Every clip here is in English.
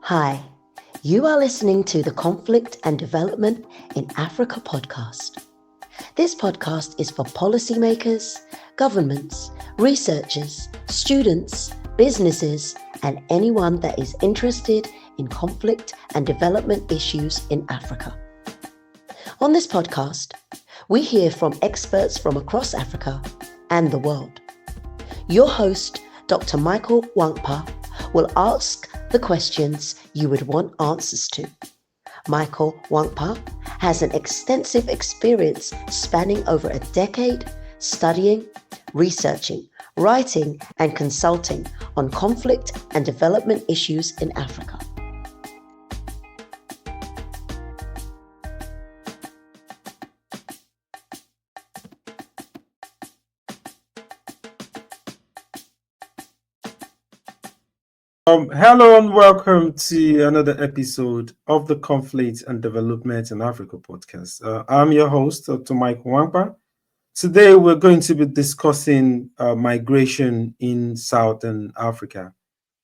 Hi, you are listening to the Conflict and Development in Africa podcast. This podcast is for policymakers, governments, researchers, students, businesses, and anyone that is interested in conflict and development issues in Africa. On this podcast, we hear from experts from across Africa and the world. Your host, Dr. Michael Nwankpa, will ask the questions you would want answers to. Michael Nwankpa has an extensive experience spanning over a decade studying, researching, writing, and consulting on conflict and development issues in Africa. Hello and welcome to another episode of the Conflict and Development in Africa podcast. I'm your host, Dr. Mike Nwankpa. Today we're going to be discussing migration in Southern Africa.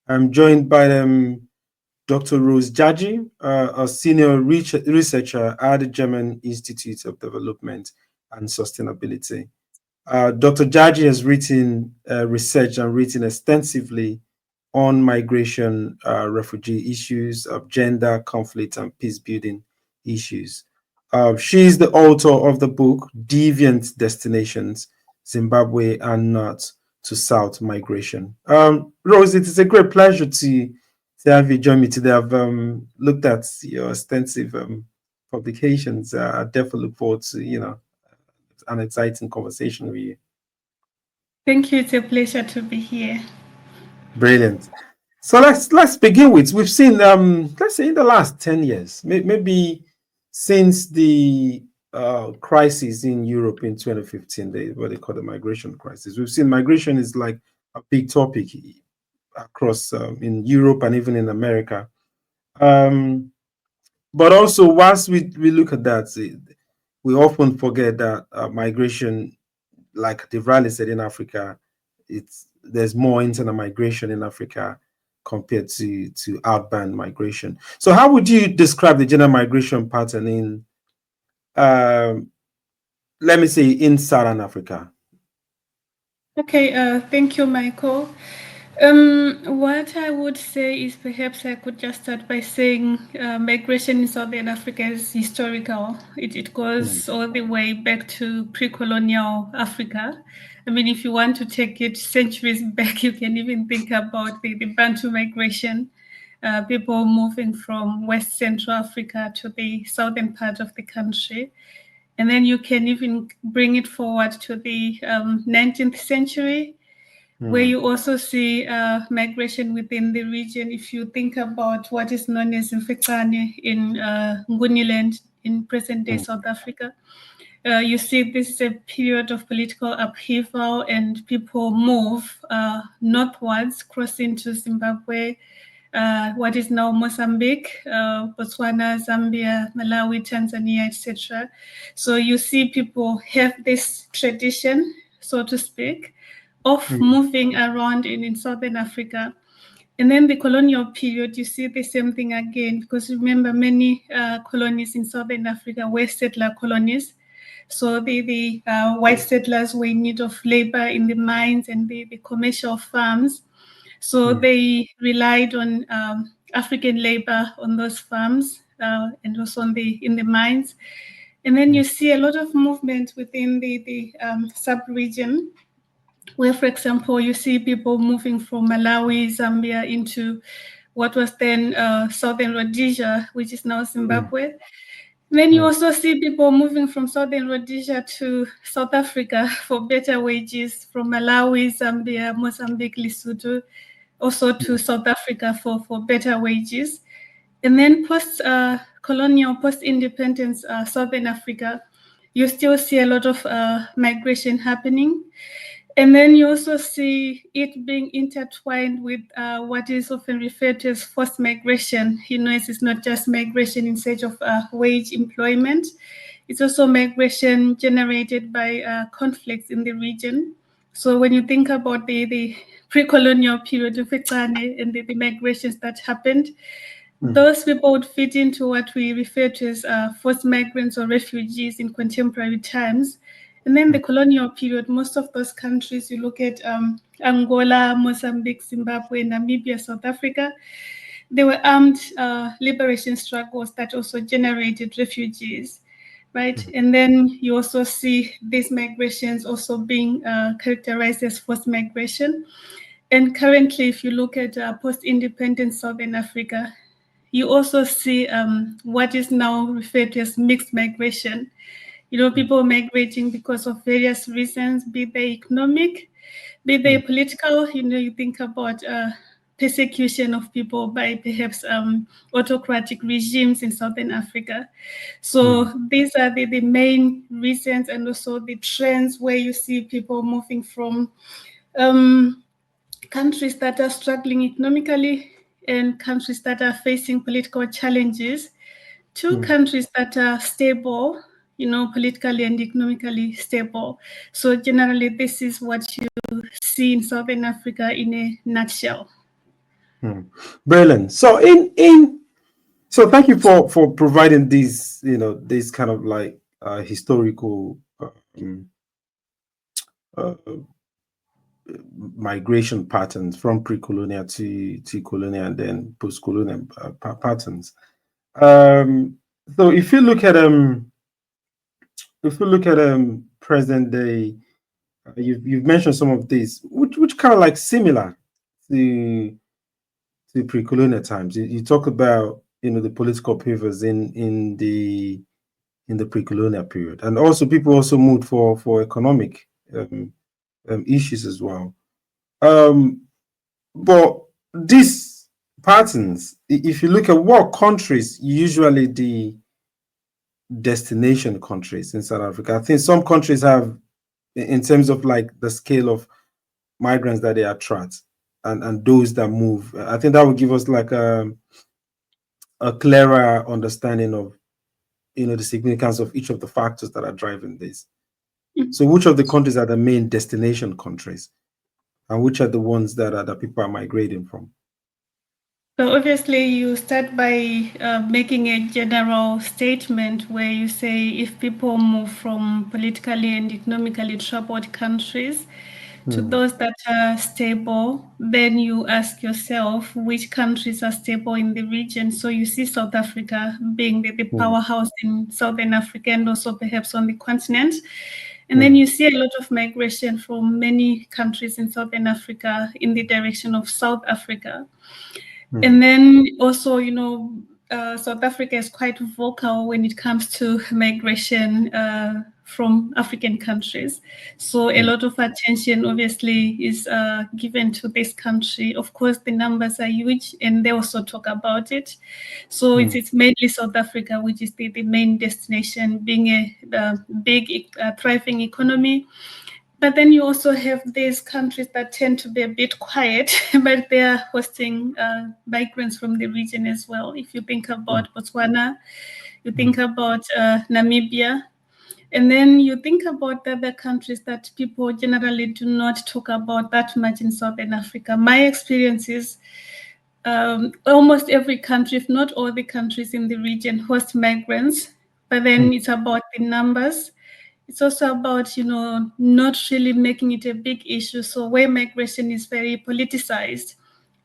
I'm joined by Dr. Rose Jaji, a senior researcher at the German Institute of Development and Sustainability. Dr. Jaji has written research and written extensively on migration, refugee issues, of gender, conflict, and peace-building issues. She is the author of the book, Deviant Destinations, Zimbabwe and North to South Migration. Rose, it is a great pleasure to have you join me today. I've looked at your extensive publications. I definitely look forward to, an exciting conversation with you. Thank you. It's a pleasure to be here. Brilliant. So let's begin with, we've seen let's say in the last 10 years, maybe since the crisis in Europe in 2015, what they call the migration crisis, we've seen migration is like a big topic across in Europe and even in America. But also, once we look at that, we often forget that migration, like the rally said in Africa, there's more internal migration in Africa compared to outbound migration. So how would you describe the general migration pattern in, let me say, in Southern Africa? Okay, thank you, Michael. What I would say is perhaps I could just start by saying migration in Southern Africa is historical. It goes all the way back to pre-colonial Africa. I mean, if you want to take it centuries back, you can even think about the Bantu migration, people moving from West Central Africa to the southern part of the country. And then you can even bring it forward to the 19th century, where you also see migration within the region. If you think about what is known as Mfecane in Nguniland in present-day South Africa, you see this is a period of political upheaval and people move northwards, cross into Zimbabwe, what is now Mozambique, Botswana, Zambia, Malawi, Tanzania, etc. So you see people have this tradition, so to speak, of moving around in Southern Africa. And then the colonial period, you see the same thing again, because remember many colonies in Southern Africa were settler colonies. So the white settlers were in need of labor in the mines and the commercial farms. So they relied on African labor on those farms and also in the mines. And then you see a lot of movement within the sub-region, where, for example, you see people moving from Malawi, Zambia into what was then Southern Rhodesia, which is now Zimbabwe. Then you also see people moving from Southern Rhodesia to South Africa for better wages, from Malawi, Zambia, Mozambique, Lesotho, also to South Africa for better wages. And then post-colonial, post-independence Southern Africa, you still see a lot of migration happening. And then you also see it being intertwined with what is often referred to as forced migration. It's not just migration in search of wage employment. It's also migration generated by conflicts in the region. So when you think about the pre-colonial period of Mfecane and the migrations that happened, Those people would fit into what we refer to as forced migrants or refugees in contemporary times. And then the colonial period, most of those countries, you look at Angola, Mozambique, Zimbabwe, Namibia, South Africa, there were armed liberation struggles that also generated refugees, right? And then you also see these migrations also being characterized as forced migration. And currently, if you look at post-independent Southern Africa, you also see what is now referred to as mixed migration. People migrating because of various reasons, be they economic, be they political. You think about persecution of people by perhaps autocratic regimes in Southern Africa. So these are the main reasons, and also the trends where you see people moving from countries that are struggling economically and countries that are facing political challenges to countries that are stable, politically and economically stable. So generally, this is what you see in Southern Africa in a nutshell. Brilliant. So so thank you for providing these, this kind of like historical migration patterns from pre-colonial to colonial and then post-colonial patterns. So if you look at present day, you've mentioned some of these, which kind of like similar to pre-colonial times. You talk about the political pivots in the pre-colonial period, and also people also moved for economic issues as well. But these patterns, if you look at what countries, usually the destination countries in South Africa, I think some countries have, in terms of like the scale of migrants that they attract and those that move, I think that would give us like a clearer understanding of the significance of each of the factors that are driving this. So which of the countries are the main destination countries, and which are the ones that people are migrating from? So obviously, you start by making a general statement where you say if people move from politically and economically troubled countries to those that are stable, then you ask yourself which countries are stable in the region. So you see South Africa being the powerhouse in Southern Africa and also perhaps on the continent. And then you see a lot of migration from many countries in Southern Africa in the direction of South Africa. And then also, South Africa is quite vocal when it comes to migration from African countries. So a lot of attention obviously is given to this country. Of course, the numbers are huge and they also talk about it. So it's mainly South Africa, which is the main destination, being a big, thriving economy. But then you also have these countries that tend to be a bit quiet, but they are hosting migrants from the region as well. If you think about Botswana, you think about Namibia, and then you think about the other countries that people generally do not talk about that much in Southern Africa. My experience is almost every country, if not all the countries in the region, host migrants, but then it's about the numbers. It's also about, not really making it a big issue. So where migration is very politicized,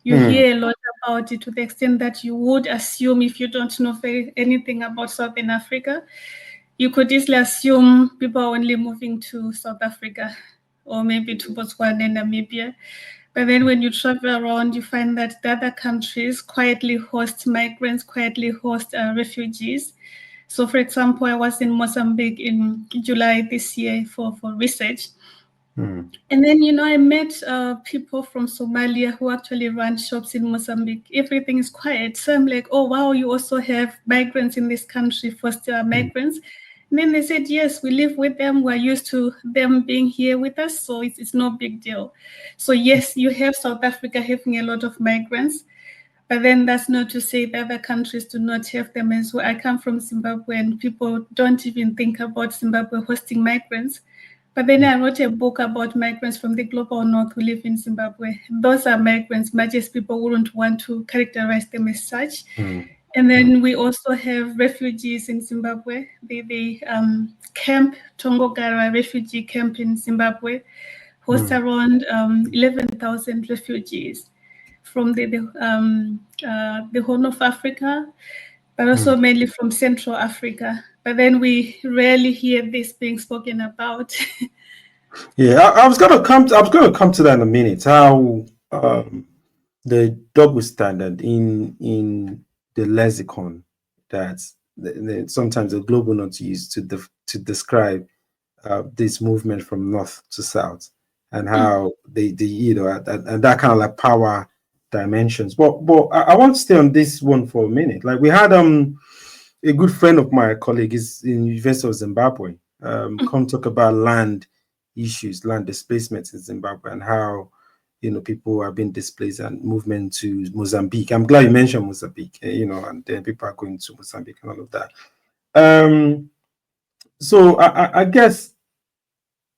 you hear a lot about it to the extent that you would assume, if you don't know anything about Southern Africa, you could easily assume people are only moving to South Africa or maybe to Botswana and Namibia. But then when you travel around, you find that the other countries quietly host migrants, quietly host refugees. So, for example, I was in Mozambique in July this year for research. And then, I met people from Somalia who actually run shops in Mozambique. Everything is quiet. So I'm like, oh, wow, you also have migrants in this country, first migrants. And then they said, yes, we live with them. We're used to them being here with us. So it's no big deal. So, yes, you have South Africa having a lot of migrants. But then that's not to say the other countries do not have them as well. I come from Zimbabwe and people don't even think about Zimbabwe hosting migrants. But then I wrote a book about migrants from the global north who live in Zimbabwe. Those are migrants, much as people wouldn't want to characterize them as such. And then we also have refugees in Zimbabwe. The camp, Tongogara refugee camp in Zimbabwe, hosts around 11,000 refugees from the Horn of Africa, but also mainly from Central Africa. But then we rarely hear this being spoken about. Yeah, I was gonna come to that in a minute. How the double standard in the lexicon that sometimes the global not used to describe this movement from north to south, and how they and that kind of like power dimensions. But I want to stay on this one for a minute. Like, we had a good friend of my colleague is in University of Zimbabwe come talk about land issues, land displacement in Zimbabwe, and how people are being displaced and movement to Mozambique. I'm glad you mentioned Mozambique, and then people are going to Mozambique and all of that. So I guess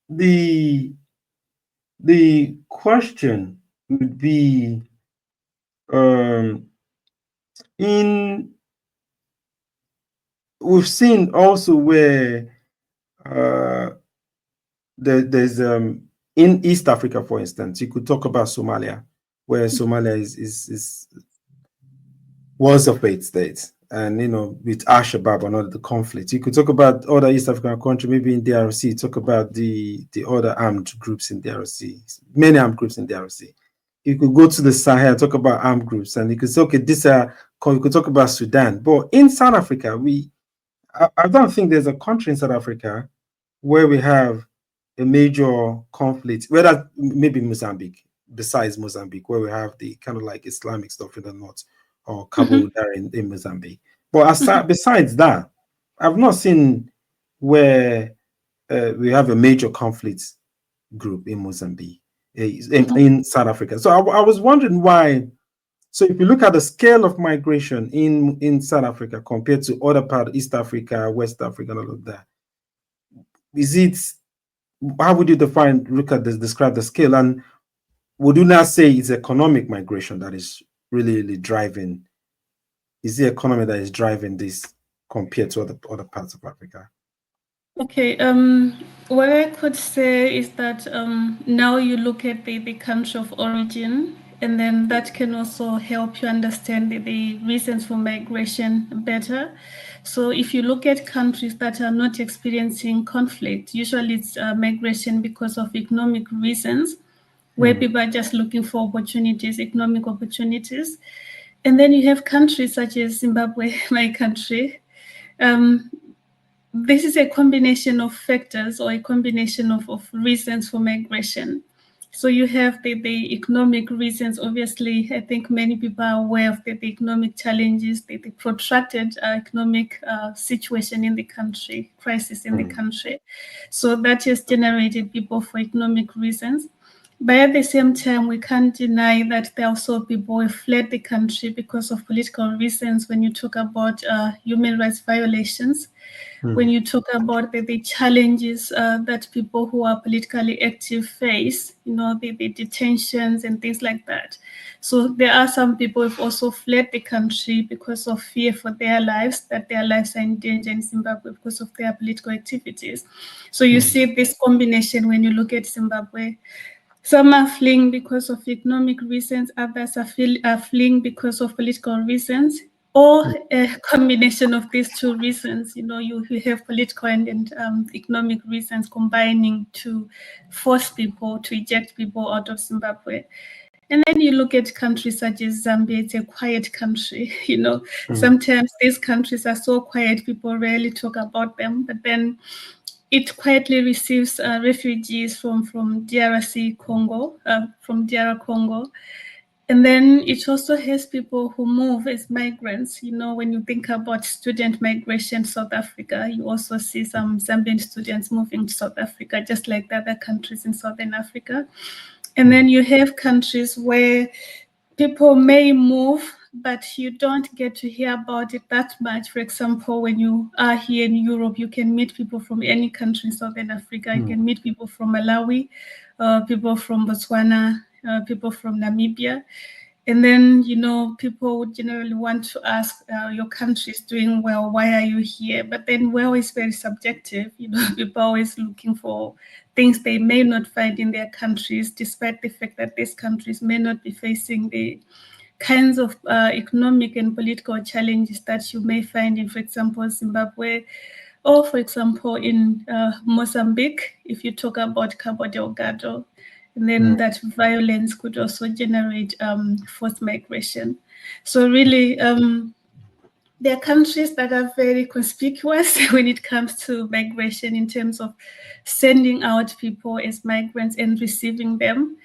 the question would be we've seen also where there's in East Africa, for instance, you could talk about Somalia, where Somalia was a failed state, and with Al-Shabaab and all the conflict. You could talk about other East African countries, maybe in DRC. Talk about the other armed groups in DRC, many armed groups in DRC. You could go to the Sahel, talk about armed groups, and you could say, okay, you could talk about Sudan. But in South Africa, I don't think there's a country in South Africa where we have a major conflict, whether maybe Mozambique, besides Mozambique, where we have the kind of like Islamic stuff in the north, or Cabo there in Mozambique. But besides that, I've not seen where we have a major conflict group in Mozambique, in South Africa. So I was wondering why. So if you look at the scale of migration in South Africa compared to other parts of East Africa, West Africa, and all of that, how would you describe the scale? And would you not say it's economic migration that is really driving? Is the economy that is driving this compared to other parts of Africa? Okay, what I could say is that now you look at the country of origin, and then that can also help you understand the reasons for migration better. So if you look at countries that are not experiencing conflict, usually it's migration because of economic reasons, where people are just looking for opportunities, economic opportunities. And then you have countries such as Zimbabwe, my country. This is a combination of factors, or a combination of reasons for migration. So you have the economic reasons. Obviously, I think many people are aware of the economic challenges, the protracted economic situation in the country, crisis in the country. So that has generated people for economic reasons. But at the same time, we can't deny that there are also people who fled the country because of political reasons. When you talk about human rights violations, when you talk about the challenges that people who are politically active face, the detentions and things like that. So there are some people who have also fled the country because of fear for their lives, that their lives are in danger in Zimbabwe because of their political activities. So you see this combination when you look at Zimbabwe. Some are fleeing because of economic reasons, others are fleeing because of political reasons, or a combination of these two reasons. You have political and economic reasons combining to force people, to eject people out of Zimbabwe. And then you look at countries such as Zambia, it's a quiet country. Sometimes these countries are so quiet, people rarely talk about them, but then it quietly receives refugees from DRC Congo, from DR Congo. And then it also has people who move as migrants. When you think about student migration, South Africa, you also see some Zambian students moving to South Africa, just like the other countries in Southern Africa. And then you have countries where people may move but you don't get to hear about it that much. For example, when you are here in Europe, you can meet people from any country in Southern Africa. You can meet people from Malawi, people from Botswana, people from Namibia. And then, people would generally want to ask, your country is doing well, why are you here? But then well is very subjective. People are always looking for things they may not find in their countries, despite the fact that these countries may not be facing the kinds of economic and political challenges that you may find in, for example, Zimbabwe, or, for example, in Mozambique, if you talk about Cabo Delgado. And then that violence could also generate forced migration. So really, there are countries that are very conspicuous when it comes to migration in terms of sending out people as migrants and receiving them.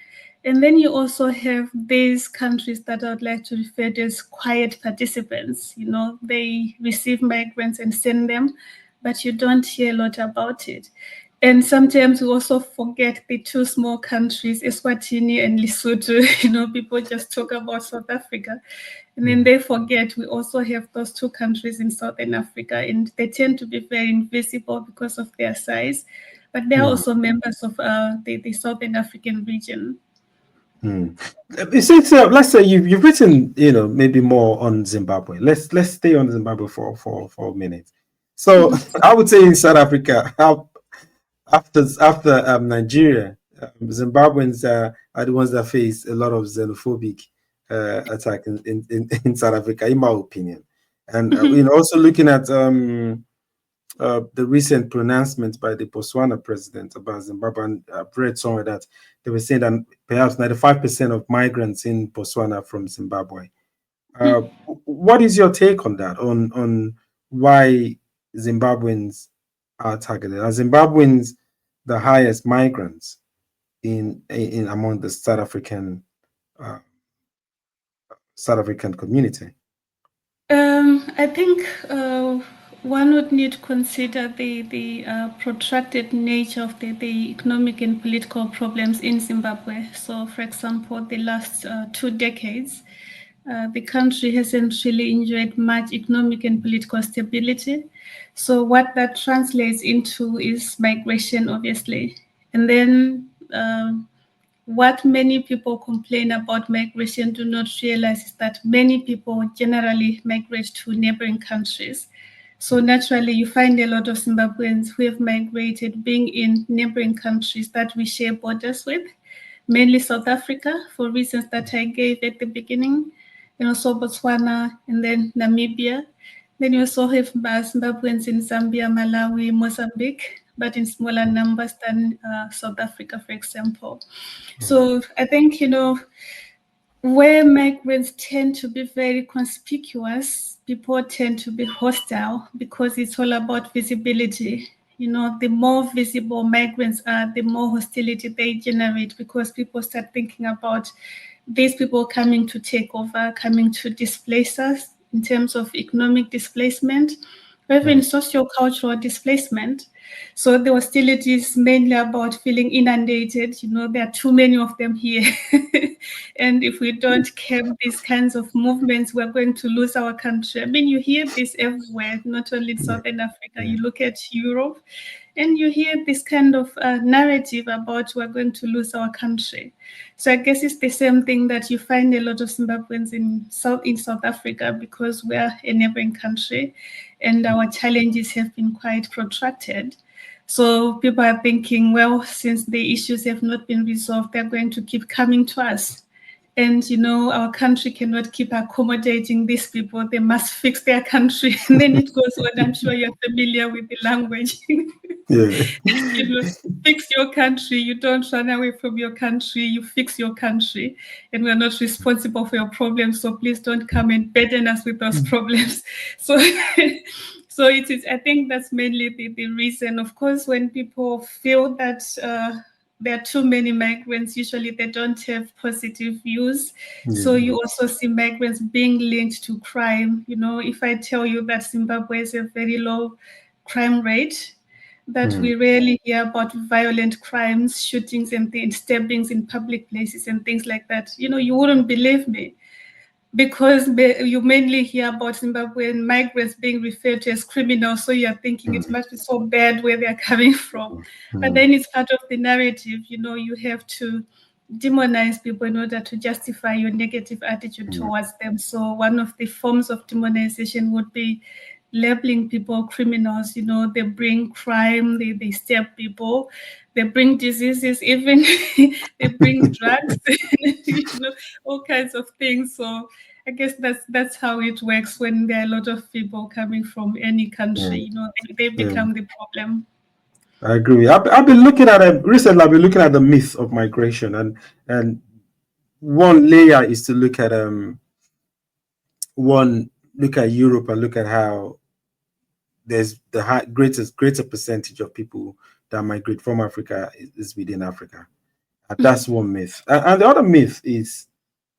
And then you also have these countries that I would like to refer to as quiet participants. They receive migrants and send them, but you don't hear a lot about it. And sometimes we also forget the two small countries, Eswatini and Lesotho. People just talk about South Africa. And then they forget we also have those two countries in Southern Africa, and they tend to be very invisible because of their size. But they're also members of the Southern African region. Let's say you've written, maybe more on Zimbabwe. Let's stay on Zimbabwe for a minute. So I would say in South Africa, after Nigeria, Zimbabweans are the ones that face a lot of xenophobic attack in South Africa, in my opinion. And also looking at the recent pronouncement by the Botswana president about Zimbabwe, and I've read somewhere that they were saying that perhaps 95% of migrants in Botswana are from Zimbabwe. What is your take on that? On why Zimbabweans are targeted? Are Zimbabweans the highest migrants in among the South African community? I think one would need to consider the protracted nature of the economic and political problems in Zimbabwe. So, for example, the last 2 decades, the country hasn't really enjoyed much economic and political stability. So what that translates into is migration, obviously. And then what many people complain about migration do not realize is that many people generally migrate to neighboring countries. So naturally, you find a lot of Zimbabweans who have migrated being in neighboring countries that we share borders with, mainly South Africa, for reasons that I gave at the beginning, and also Botswana, and then Namibia. Then you also have Zimbabweans in Zambia, Malawi, Mozambique, but in smaller numbers than South Africa, for example. So I think, where migrants tend to be very conspicuous, people tend to be hostile because it's all about visibility. The more visible migrants are, the more hostility they generate, because people start thinking about these people coming to take over, coming to displace us in terms of economic displacement, or even socio-cultural displacement. So the hostility is mainly about feeling inundated. There are too many of them here. And if we don't curb these kinds of movements, we're going to lose our country. I mean, you hear this everywhere, not only in Southern Africa. You look at Europe, and you hear this kind of narrative about we're going to lose our country. So I guess it's the same thing that you find a lot of Zimbabweans in South Africa, because we're a neighboring country and our challenges have been quite protracted. So people are thinking, well, since the issues have not been resolved, they're going to keep coming to us. And, our country cannot keep accommodating these people. They must fix their country. And then it goes on. I'm sure you're familiar with the language. Yeah. Fix your country. You don't run away from your country. You fix your country. And we're not responsible for your problems. So please don't come and burden us with those problems. So so it is, I think that's mainly the reason. Of course, when people feel that there are too many migrants, usually they don't have positive views. So you also see migrants being linked to crime. If I tell you that Zimbabwe has a very low crime rate, that we rarely hear about violent crimes, shootings and stabbings in public places and things like that, you wouldn't believe me. because you mainly hear about Zimbabwean migrants being referred to as criminals, so you're thinking it must be so bad where they're coming from. But then it's part of the narrative, you have to demonize people in order to justify your negative attitude towards them. So one of the forms of demonization would be labeling people criminals. They bring crime, they stab people, they bring diseases, even they bring drugs, all kinds of things. So I guess that's how it works when there are a lot of people coming from any country. They become the problem. I agree. I've been looking at recently. I've been looking at the myth of migration, and one layer is to look at Europe and look at how there's the greater percentage of people that migrate from Africa is within Africa. That's one myth. And the other myth is,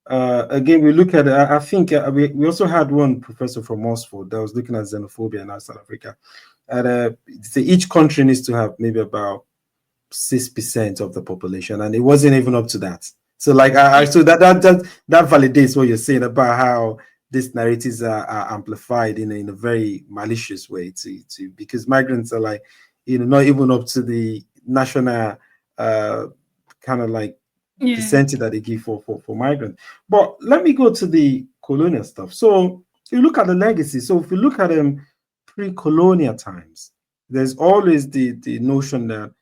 again, we look at, I think we also had one professor from Oxford that was looking at xenophobia in South Africa. And each country needs to have maybe about 6% of the population, and it wasn't even up to that. So so that validates what you're saying about how these narratives are amplified in a very malicious way to because migrants are not even up to the national kind of percentage that they give for migrants. But let me go to the colonial stuff. So you look at the legacy. So if you look at pre-colonial times, there's always the notion that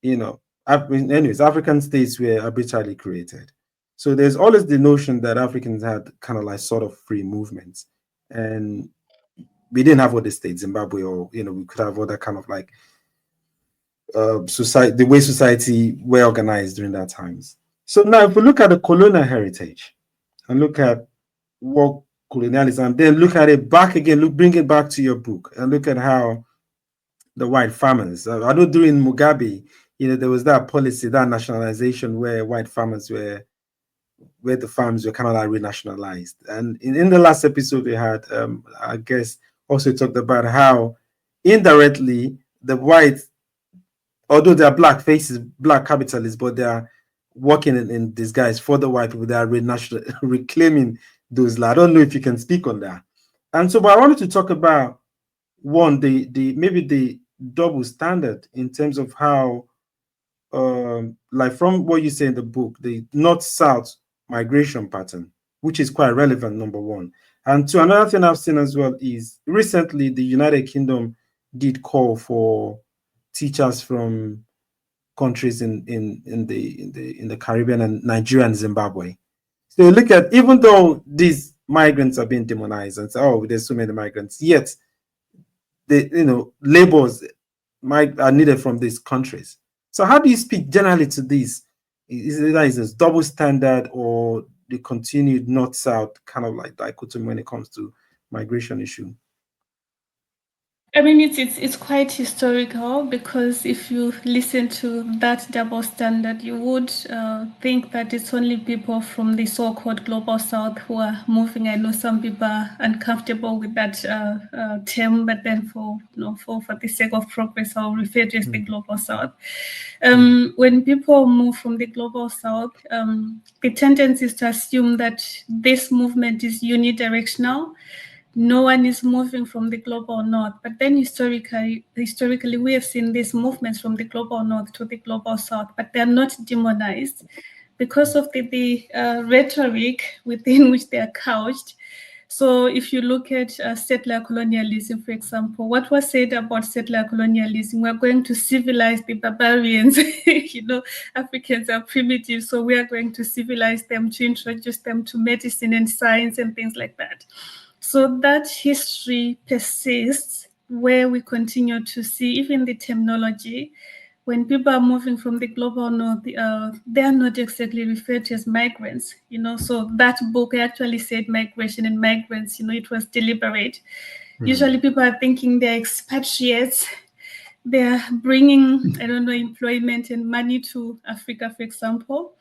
anyways, African states were arbitrarily created. So there's always the notion that Africans had kind of sort of free movements, and we didn't have other states, Zimbabwe, or we could have other kind of society, the way society were organized during that times. So now, if we look at the colonial heritage and look at what colonialism, then look at it back again, bring it back to your book and look at how the white farmers. I know during Mugabe, there was that policy, that nationalization where white farmers where the farms were kind of renationalized. And in the last episode we had, I guess, also talked about how indirectly the white, although they are black faces, black capitalists, but they are working in disguise for the white people. They are reclaiming those lands. I don't know if you can speak on that. And so, but I wanted to talk about one, maybe the double standard in terms of how, from what you say in the book, the north-south migration pattern, which is quite relevant, number one. And to another thing I've seen as well is recently the United Kingdom did call for teachers from countries in the Caribbean and Nigeria and Zimbabwe. So look at, even though these migrants are being demonized and say, oh, there's so many migrants, yet the labors are needed from these countries. So how do you speak generally to this? Is this double standard or the continued north-south kind of dichotomy when it comes to migration issue? I mean, it's quite historical, because if you listen to that double standard, you would think that it's only people from the so-called global south who are moving. I know some people are uncomfortable with that term, but then for the sake of progress, I'll refer to it as the global south. When people move from the global south, the tendency is to assume that this movement is unidirectional. No one is moving from the global north. But then historically, we have seen these movements from the global north to the global south, but they're not demonized because of the rhetoric within which they are couched. So if you look at settler colonialism, for example, what was said about settler colonialism, we're going to civilize the barbarians. Africans are primitive, so we are going to civilize them, to introduce them to medicine and science and things like that. So that history persists, where we continue to see even the terminology. When people are moving from the global north, they are not exactly referred to as migrants. So that book actually said migration and migrants. It was deliberate. Usually people are thinking they're expatriates. They're bringing, employment and money to Africa, for example.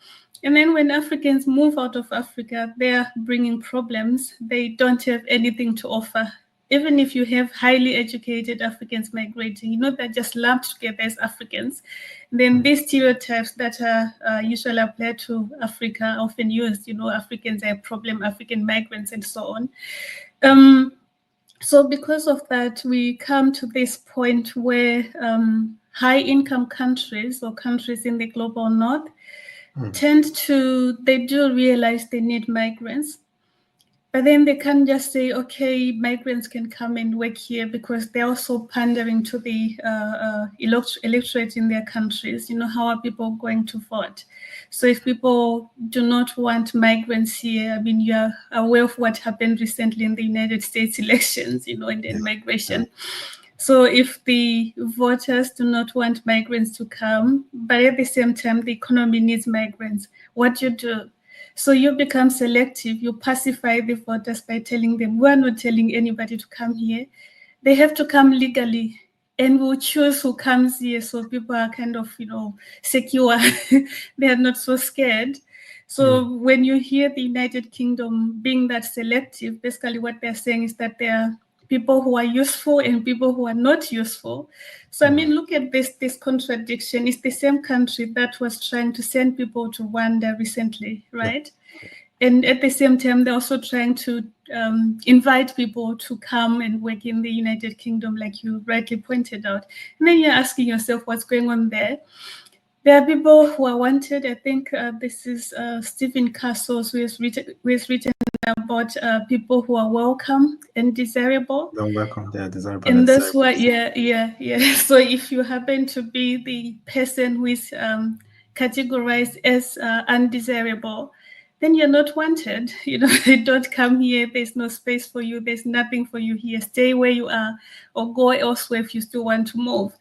And then when Africans move out of Africa, they're bringing problems. They don't have anything to offer even if you have highly educated Africans migrating, they're just lumped together as Africans. Then these stereotypes that are usually applied to Africa are often used, Africans are a problem, African migrants, and so on. So because of that, we come to this point where high-income countries or countries in the global north they do realize they need migrants. But then they can't just say, okay, migrants can come and work here, because they're also pandering to the electorate in their countries. How are people going to vote? So if people do not want migrants here, I mean, you are aware of what happened recently in the United States elections, and migration. So if the voters do not want migrants to come, but at the same time, the economy needs migrants, what do you do? So you become selective. You pacify the voters by telling them, we're not telling anybody to come here. They have to come legally, and we'll choose who comes here. So people are kind of, secure. They are not so scared. So when you hear the United Kingdom being that selective, basically what they're saying is that there are people who are useful and people who are not useful. So, I mean, look at this contradiction. It's the same country that was trying to send people to Rwanda recently, right? And at the same time, they're also trying to invite people to come and work in the United Kingdom, like you rightly pointed out. And then you're asking yourself, what's going on there? There are people who are wanted. I think this is Stephen Castles, who has written about people who are welcome and desirable. Welcome, they are desirable. And that's why, yeah. So if you happen to be the person who is categorized as undesirable, then you're not wanted. Don't come here. There's no space for you. There's nothing for you here. Stay where you are, or go elsewhere if you still want to move,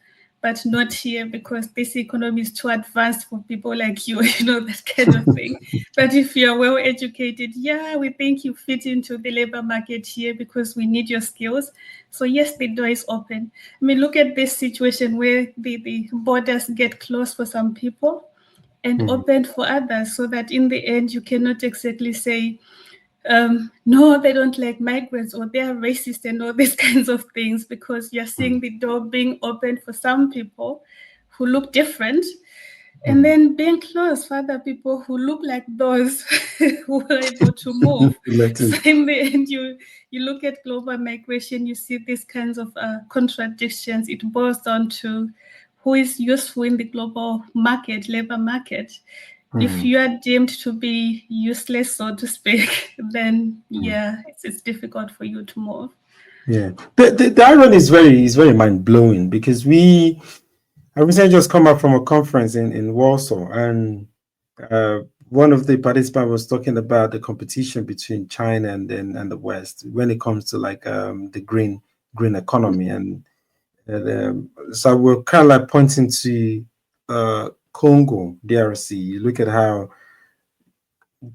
but not here, because this economy is too advanced for people like you, that kind of thing. But if you're well educated, we think you fit into the labor market here because we need your skills. So yes, the door is open. I mean, look at this situation where the borders get closed for some people and opened for others, so that in the end, you cannot exactly say, no, they don't like migrants, or they are racist, and all these kinds of things, because you're seeing the door being opened for some people who look different, and then being closed for other people who look like those who are able to move. So in the end, you look at global migration, you see these kinds of contradictions. It boils down to who is useful in the global market, labor market. If you are deemed to be useless, so to speak, then it's difficult for you to move. Yeah, the irony is very mind blowing, because I recently just come back from a conference in Warsaw, and one of the participants was talking about the competition between China and the West when it comes to like the green economy, and so we're kind of like pointing to Congo, DRC. You look at how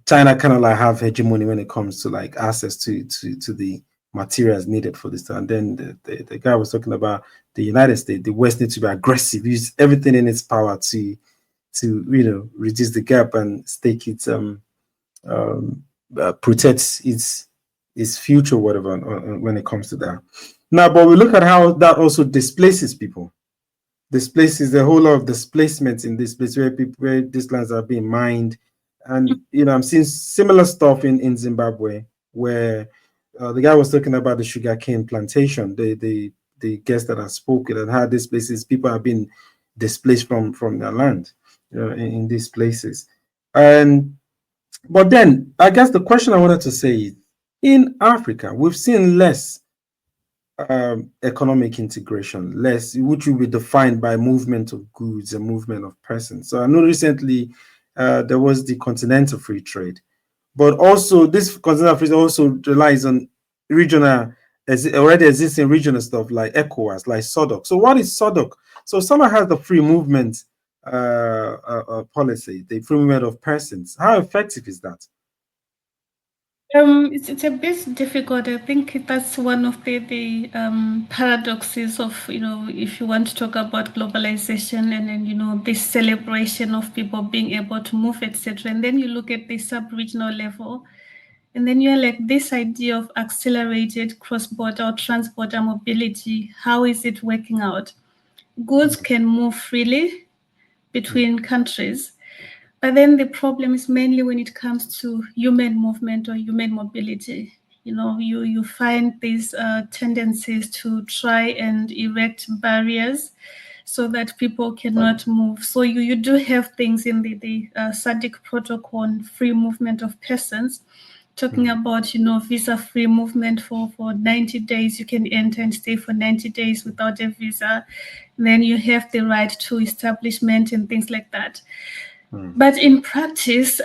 China kind of like have hegemony when it comes to like access to the materials needed for this. And then the guy was talking about the United States. The West needs to be aggressive, use everything in its power to reduce the gap and stake its protect its future, whatever, when it comes to that. Now, but we look at how that also displaces people. Displaces the whole lot of displacement in this place where these lands are being mined. And I'm seeing similar stuff in Zimbabwe, where the guy was talking about the sugarcane plantation, the guests that have spoken, and how these places people have been displaced from their land, in these places. But then I guess the question I wanted to say is, in Africa, we've seen less economic integration, less, which will be defined by movement of goods and movement of persons. So I know recently there was the continental free trade, but also this continental free trade also relies on regional, already existing regional stuff like ECOWAS, like SODOC. So what is SODOC? So someone has the free movement policy, the free movement of persons. How effective is that? It's a bit difficult. I think that's one of the paradoxes of, if you want to talk about globalization and then, this celebration of people being able to move, etc. And then you look at the sub-regional level, And then you're like, this idea of accelerated cross-border or trans-border mobility, how is it working out? Goods can move freely between countries, but then the problem is mainly when it comes to human movement or human mobility. You find these tendencies to try and erect barriers so that people cannot move. So you do have things in the SADC protocol on free movement of persons, talking about, visa-free movement for 90 days. You can enter and stay for 90 days without a visa. Then you have the right to establishment and things like that. But in practice,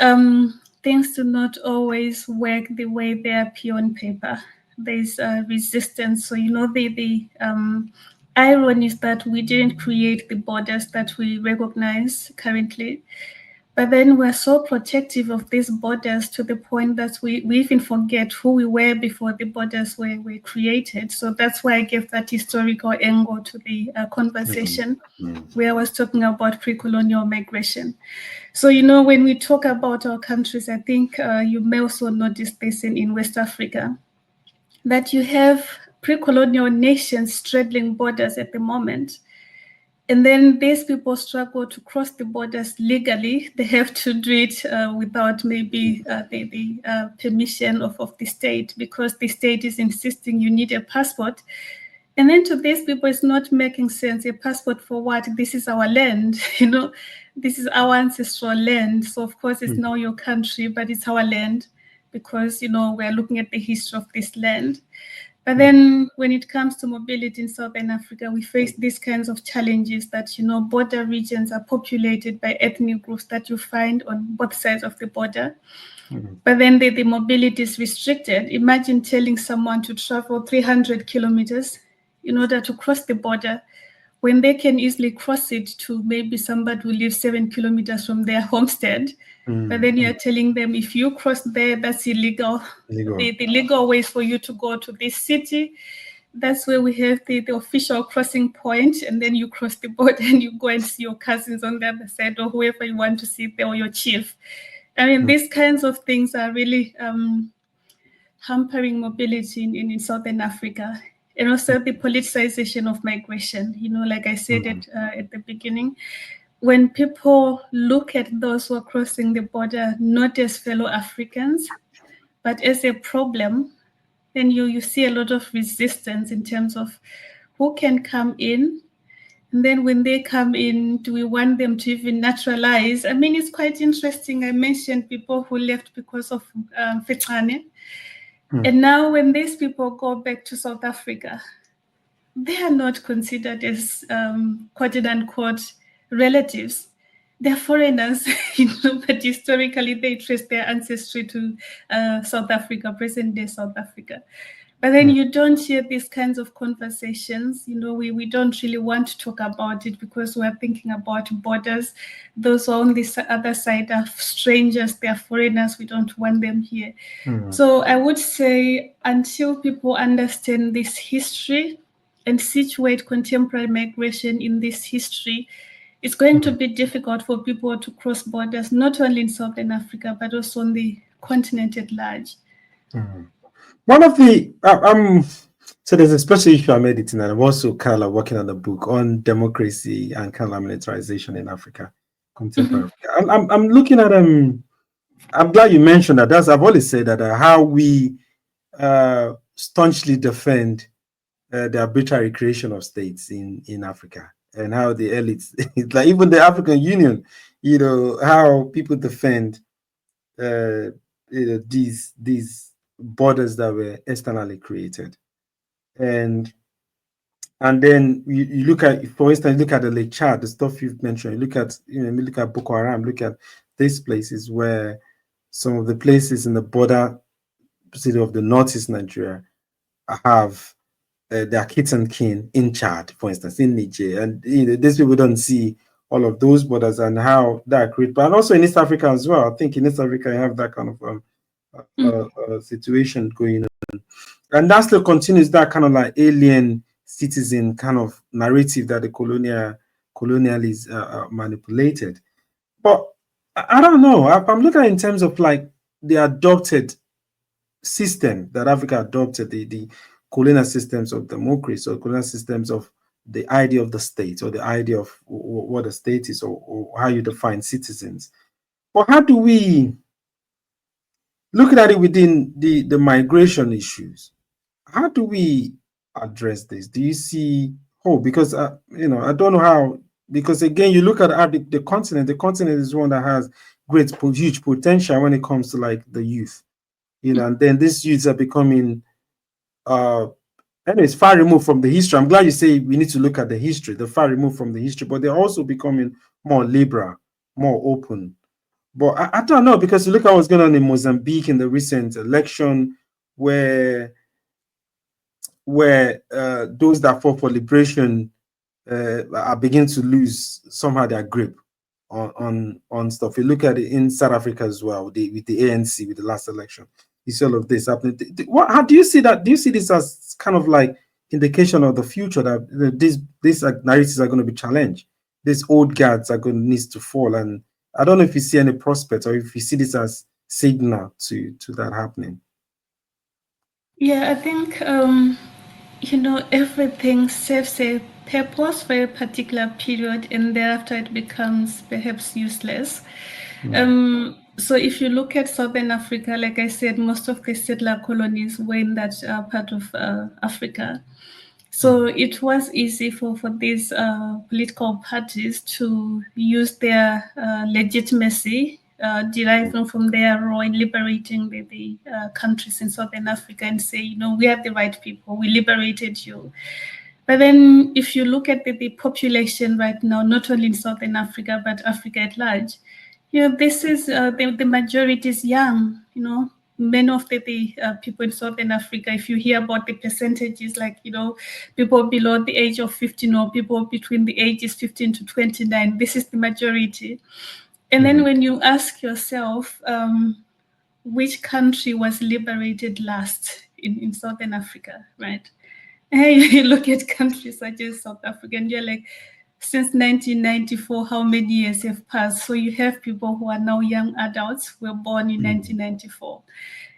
things do not always work the way they appear on paper. There's resistance. So, the irony is that we didn't create the borders that we recognize currently. But then we're so protective of these borders to the point that we even forget who we were before the borders were created. So that's why I gave that historical angle to the conversation where I was talking about pre-colonial migration. So, when we talk about our countries, I think you may also notice this in West Africa, that you have pre-colonial nations straddling borders at the moment. And then these people struggle to cross the borders legally. They have to do it without maybe the permission of the state, because the state is insisting you need a passport. And then to these people, it's not making sense. A passport for what? This is our land, this is our ancestral land. So of course it's now your country, but it's our land because, we're looking at the history of this land. But then when it comes to mobility in Southern Africa, we face these kinds of challenges that, border regions are populated by ethnic groups that you find on both sides of the border. But then the mobility is restricted. Imagine telling someone to travel 300 kilometers in order to cross the border when they can easily cross it to maybe somebody who lives 7 kilometers from their homestead. But then you're telling them, if you cross there, that's illegal. The legal ways for you to go to this city, that's where we have the official crossing point, and then you cross the border and you go and see your cousins on the other side, or whoever you want to see there, or your chief. I mean, these kinds of things are really hampering mobility in Southern Africa. And also the politicization of migration, like I said at the beginning, when people look at those who are crossing the border, not as fellow Africans, but as a problem, then you see a lot of resistance in terms of who can come in. And then when they come in, do we want them to even naturalize? I mean, it's quite interesting. I mentioned people who left because of Fetane. And now when these people go back to South Africa, they are not considered as quote unquote relatives. They're foreigners, but historically they trace their ancestry to South Africa, present-day South Africa. But then you don't hear these kinds of conversations. We don't really want to talk about it because we're thinking about borders. Those on the other side are strangers, they're foreigners, we don't want them here. So I would say until people understand this history and situate contemporary migration in this history, it's going to be difficult for people to cross borders, not only in Southern Africa, but also on the continent at large. One of the so there's a special issue I'm editing, and I'm also kind of working on a book on democracy and kind of militarization in Africa, contemporary Africa. I'm looking at I'm glad you mentioned that. I've always said that how we staunchly defend the arbitrary creation of states in Africa, and how the elites, like even the African Union, how people defend these borders that were externally created. And then you look at, for instance, look at the Lake Chad, the stuff you've mentioned. You look at Boko Haram, look at these places where some of the places in the border city of the northeast Nigeria have their kids and kin in Chad, for instance, in Niger, and these people don't see all of those borders and how that creates. But also in East Africa as well. I think in East Africa you have that kind of situation going on, and that still continues that kind of like alien citizen kind of narrative that the colonialists manipulated. But I don't know. I'm looking at it in terms of like the adopted system that Africa adopted, the colonial systems of democracy, or colonial systems of the idea of the state, or the idea of what a state is, or how you define citizens. But how do we, looking at it within the migration issues, how do we address this? Do you see hope? Because I don't know how. Because again, you look at the continent. The continent is one that has huge potential when it comes to like the youth. And then these youths are becoming anyways, far removed from the history. I'm glad you say we need to look at the history, the far removed from the history, but they're also becoming more liberal, more open. But I don't know, because you look at what's going on in Mozambique in the recent election, where those that fought for liberation are beginning to lose somehow their grip on stuff. You look at it in South Africa as well, with the ANC, with the last election. You see all of this happening. How do you see that? Do you see this as kind of like indication of the future, that these narratives are going to be challenged? These old guards are going to need to fall, and I don't know if you see any prospect, or if you see this as signal to that happening. Yeah, I think everything serves a purpose for a particular period, and thereafter it becomes perhaps useless. So if you look at Southern Africa, like I said, most of the settler colonies were in that part of Africa. So it was easy for these political parties to use their legitimacy deriving from their role in liberating the countries in Southern Africa, and say, we are the right people, we liberated you. But then if you look at the population right now, not only in Southern Africa, but Africa at large, this is the majority is young. Many of the people in Southern Africa, if you hear about the percentages, like, people below the age of 15, or people between the ages 15 to 29, this is the majority. And then when you ask yourself, which country was liberated last in Southern Africa, right? And you look at countries such as South Africa, and you're like, since 1994, how many years have passed? So you have people who are now young adults who were born in 1994.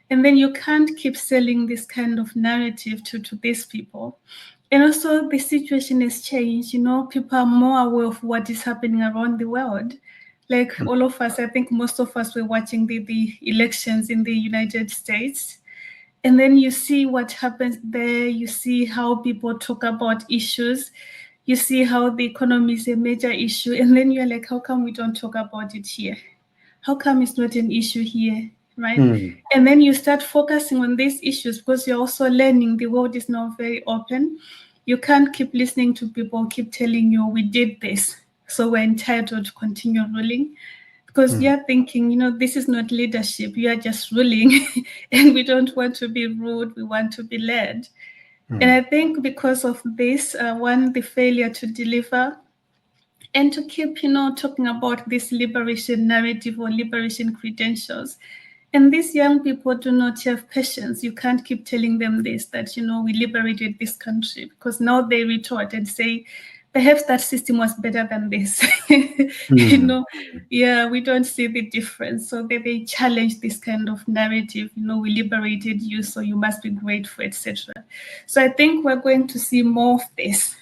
And then you can't keep selling this kind of narrative to these people. And also the situation has changed. People are more aware of what is happening around the world. Like all of us, I think most of us were watching the elections in the United States. And then you see what happens there. You see how people talk about issues. You see how the economy is a major issue. And then you're like, how come we don't talk about it here? How come it's not an issue here, right? And then you start focusing on these issues, because you're also learning the world is now very open. You can't keep listening to people keep telling you, we did this, so we're entitled to continue ruling. Because you're thinking, this is not leadership. You are just ruling, and we don't want to be ruled. We want to be led. And I think because of this, one, the failure to deliver, and to keep, talking about this liberation narrative or liberation credentials. And these young people do not have patience. You can't keep telling them this, that, we liberated this country, because now they retort and say, perhaps that system was better than this. Yeah, we don't see the difference. So they challenge this kind of narrative, we liberated you, so you must be grateful, etc. So I think we're going to see more of this.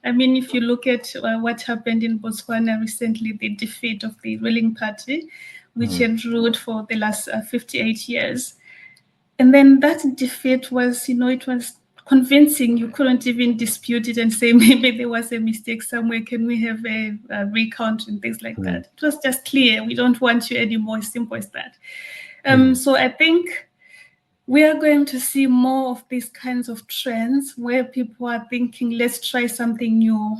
I mean, if you look at what happened in Botswana recently, the defeat of the ruling party, which had ruled for the last 58 years. And then that defeat was, it was convincing. You couldn't even dispute it and say, maybe there was a mistake somewhere. Can we have a recount and things like that? It was just clear. We don't want you anymore. As simple as that. So I think we are going to see more of these kinds of trends where people are thinking, let's try something new.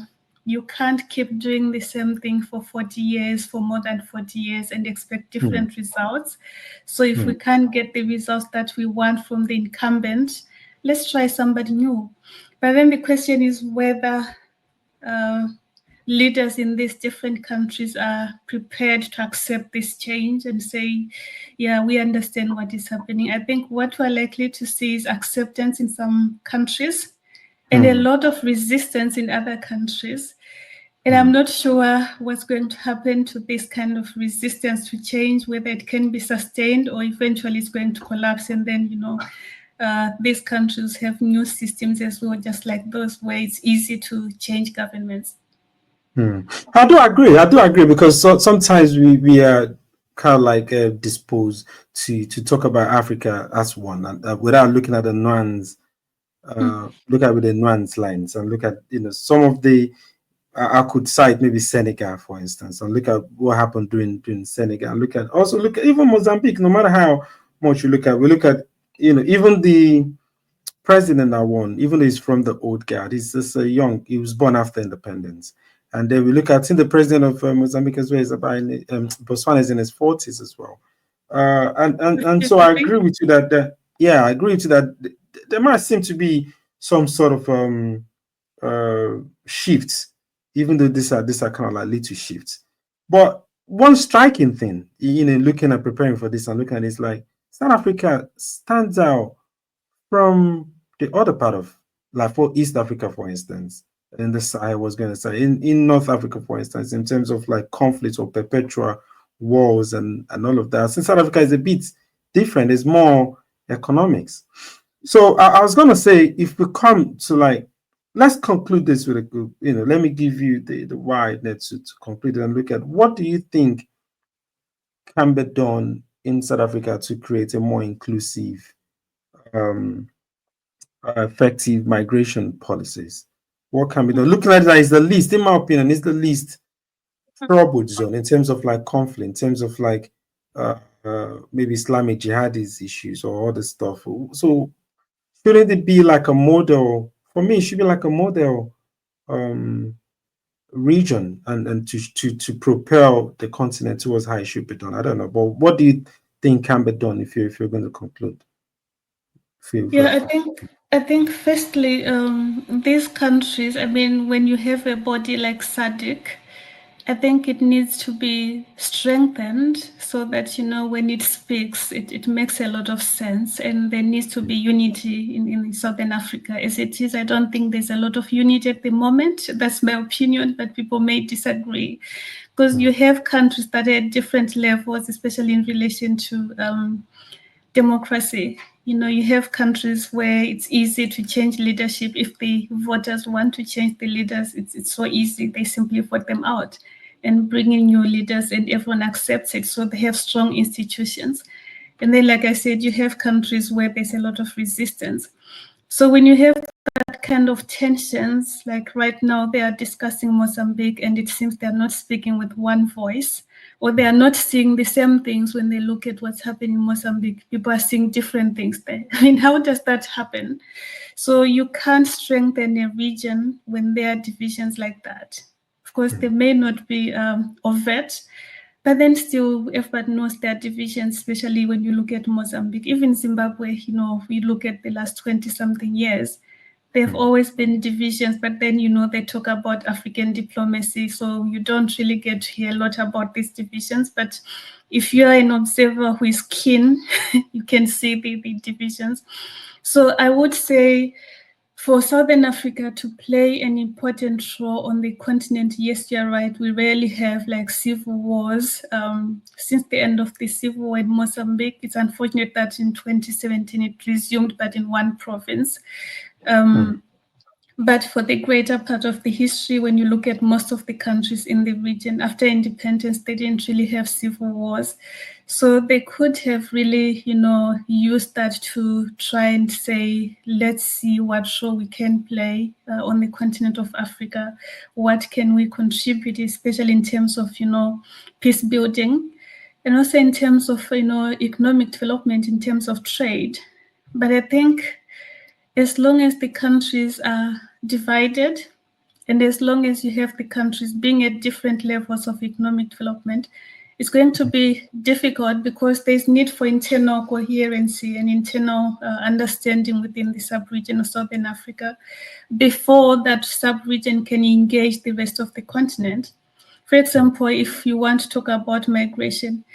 You can't keep doing the same thing for 40 years, for more than 40 years, and expect different results. So if we can't get the results that we want from the incumbent, let's try somebody new. But then the question is whether leaders in these different countries are prepared to accept this change and say, yeah, we understand what is happening. I think what we're likely to see is acceptance in some countries and a lot of resistance in other countries. And I'm not sure what's going to happen to this kind of resistance to change, whether it can be sustained or eventually it's going to collapse. And then, these countries have new systems as well, just like those, where it's easy to change governments. I do agree because sometimes we are kind of like disposed to talk about Africa as one, and without looking at the nuance, look at with the nuance lines, and look at some of the I could cite maybe Senegal, for instance, and look at what happened during Senegal. And look at even Mozambique. No matter how much we look at even the president that won, even though he's from the old guard, he's just he was born after independence. And then we look at the president of Mozambique as well is about Botswana is in his 40s as well. And so I agree with you that I agree with you that there might seem to be some sort of shifts, even though these are kind of like little shifts. But one striking thing, looking at preparing for this and looking at it, is like South Africa stands out from the other part of, like, for East Africa, for instance, in the Sahel, was going to say, in North Africa, for instance, in terms of like conflicts or perpetual wars and all of that. Since South Africa is a bit different, it's more economics. So I was going to say, if we come to like, let's conclude this with a good, let me give you the wide net to conclude and look at what do you think can be done in South Africa to create a more inclusive, effective migration policies. What can be done? Looking at that is the least, in my opinion, is the least troubled zone in terms of like conflict, in terms of like maybe Islamic jihadist issues or other stuff. So shouldn't it be like a model? For me, it should be like a model region and to propel the continent towards how it should be done. I don't know, but what do you think can be done if you're going to conclude? I think firstly, these countries, I mean, when you have a body like SADC, I think it needs to be strengthened so that, when it speaks, it makes a lot of sense. And there needs to be unity in Southern Africa. As it is, I don't think there's a lot of unity at the moment. That's my opinion, but people may disagree. Because you have countries that are at different levels, especially in relation to democracy. You have countries where it's easy to change leadership. If the voters want to change the leaders, it's so easy. They simply vote them out and bring in new leaders, and everyone accepts it. So they have strong institutions. And then, like I said, you have countries where there's a lot of resistance. So when you have that kind of tensions, like right now they are discussing Mozambique, and it seems they're not speaking with one voice, or they are not seeing the same things. When they look at what's happening in Mozambique, people are seeing different things there. I mean, how does that happen? So you can't strengthen a region when there are divisions like that. Of course, they may not be overt, but then still, everybody knows there are divisions, especially when you look at Mozambique. Even Zimbabwe, we look at the last 20-something years, there have always been divisions, but then, they talk about African diplomacy, so you don't really get to hear a lot about these divisions. But if you are an observer who is keen, you can see the divisions. So I would say, for Southern Africa to play an important role on the continent, yes, you're right, we rarely have like civil wars. Since the end of the civil war in Mozambique, it's unfortunate that in 2017 it resumed, but in one province. But for the greater part of the history, when you look at most of the countries in the region, after independence, they didn't really have civil wars. So they could have really, used that to try and say, let's see what role we can play on the continent of Africa. What can we contribute, especially in terms of, peace building, and also in terms of, economic development, in terms of trade. But I think as long as the countries are divided, and as long as you have the countries being at different levels of economic development, it's going to be difficult, because there's need for internal coherency and internal understanding within the sub-region of Southern Africa before that sub-region can engage the rest of the continent. For example, if you want to talk about migration,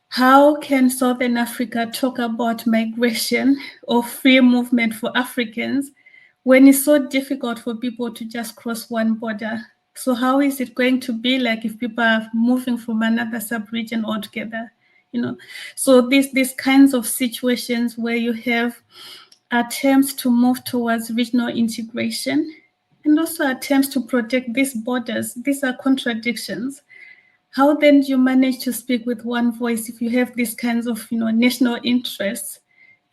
how can Southern Africa talk about migration or free movement for Africans when it's so difficult for people to just cross one border So how is it going to be like if people are moving from another sub-region altogether? So these kinds of situations where you have attempts to move towards regional integration and also attempts to protect these borders, these are contradictions. How then do you manage to speak with one voice if you have these kinds of national interests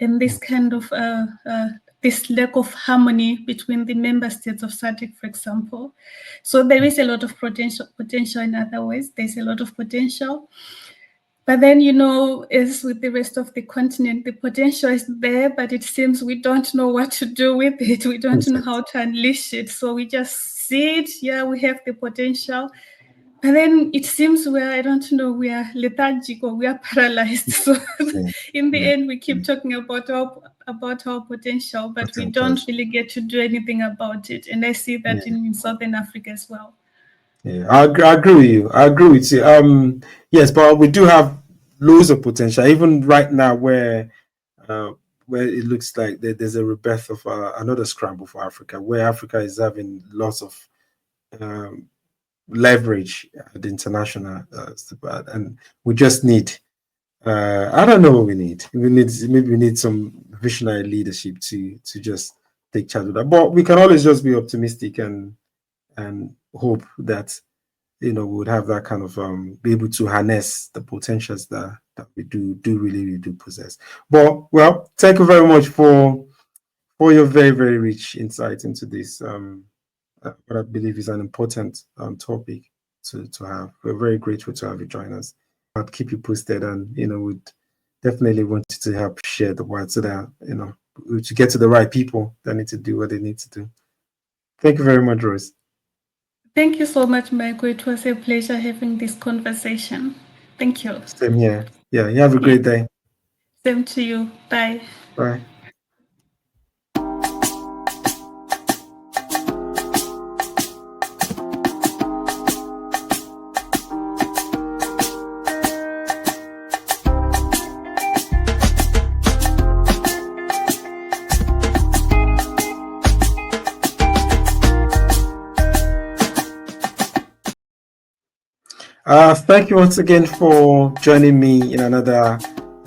and this kind of this lack of harmony between the member states of SADC, for example? So there is a lot of potential in other ways. There's a lot of potential. But then, as with the rest of the continent, the potential is there, but it seems we don't know what to do with it. We don't know how to unleash it. So we just see it. Yeah, we have the potential. But then it seems we are lethargic or we are paralyzed. So in the end, we keep talking about our potential, but we don't really get to do anything about it. And I see that in Southern Africa as well. Yeah, I agree with you. I agree with you. Yes, but we do have loads of potential, even right now, where it looks like there's a rebirth of another scramble for Africa, where Africa is having lots of leverage at the international, and we just need. I don't know what we need. We need some visionary leadership to just take charge of that. But we can always just be optimistic and hope that we would have that kind of be able to harness the potentials that we really do possess. But well, thank you very much for your very, very rich insight into this what I believe is an important topic to have. We're very grateful to have you join us. I'll keep you posted, and would definitely want you to help share the word so that to get to the right people that need to do what they need to do. Thank you very much, Rose. Thank you so much, Michael. It was a pleasure having this conversation. Thank you. Same here. Yeah, you have a great day. Same to you. Bye. Bye. Thank you once again for joining me in another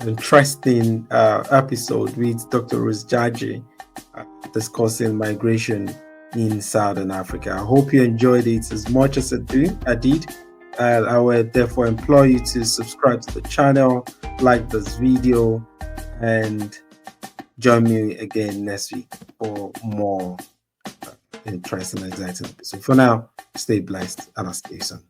interesting episode with Dr. Rose Jaji discussing migration in Southern Africa. I hope you enjoyed it as much as I did. I would therefore implore you to subscribe to the channel, like this video, and join me again next week for more interesting and exciting episodes. For now, stay blessed and I'll see you soon.